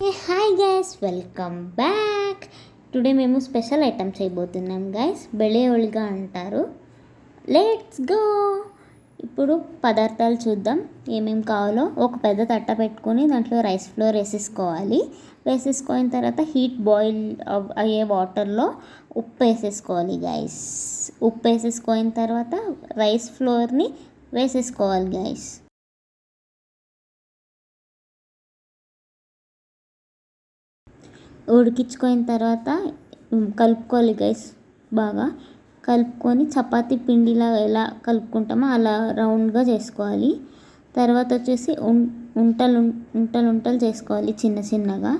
ఏ hi guys, welcome back. Today మేము special item చేయబోతున్నాం guys. Bele holige అంటారు. Let's go. ఇప్పుడు పదార్థాలు చూద్దాం ఏమేమి కావాలో. ఒక పెద్ద తట్ట పెట్టుకొని దాంట్లో రైస్ ఫ్లోర్ వేసేసుకున్న తర్వాత హీట్ బాయిల్ అయ్యే వాటర్లో ఉప్పు వేసేసుకోవాలి గైస్. ఉప్పు వేసేసుకున్న తర్వాత రైస్ ఫ్లోర్ని వేసేసుకోవాలి గైస్. ఉడికించుకున్న తర్వాత కలుపుకోవాలి గైస్. బాగా కలుపుకొని చపాతీ పిండిలా ఎలా కలుపుకుంటామో అలా రౌండ్గా చేసుకోవాలి. తర్వాత వచ్చేసి ఉంటలు ఉంటలు ఉంటలు చేసుకోవాలి చిన్న చిన్నగా.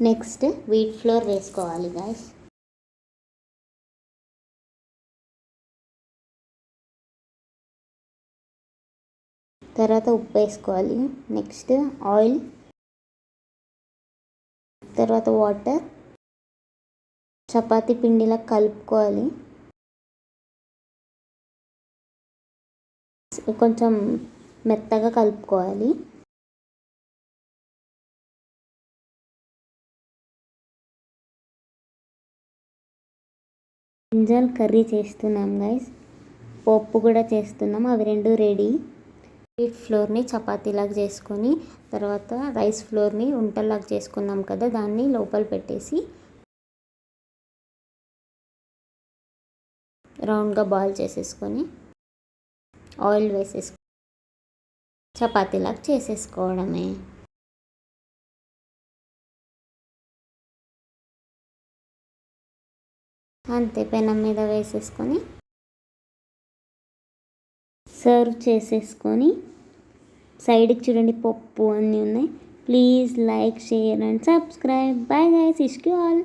నెక్స్ట్ వీట్ ఫ్లోర్ వేసుకోవాలి గైస్. తర్వాత ఉప్పు వేసుకోవాలి. నెక్స్ట్ ఆయిల్, తర్వాత వాటర్. చపాతీ పిండిలా కలుపుకోవాలి. కొంచెం మెత్తగా కలుపుకోవాలి. బ్రింజాల్ కర్రీ చేస్తున్నాం గైస్. పప్పు కూడా చేస్తున్నాం. అవి రెండు రెడీ. వీట్ ఫ్లోర్ని చపాతీలాగా చేసుకొని తర్వాత రైస్ ఫ్లోర్ని ఉంటలాగా చేసుకున్నాం కదా, దాన్ని లోపల పెట్టేసి రౌండ్గా బాల్ చేసేసుకొని ఆయిల్ వేసేసుకొని చపాతీలాగా చేసేసుకోవడమే. అంతే, పెనం మీద వేసేసుకొని సర్వ్ చేసేసుకొని సైడ్కి చూడండి పప్పు అన్నీ ఉన్నాయి. Please like, share and subscribe. Bye guys, ఇష్కి ఆల్.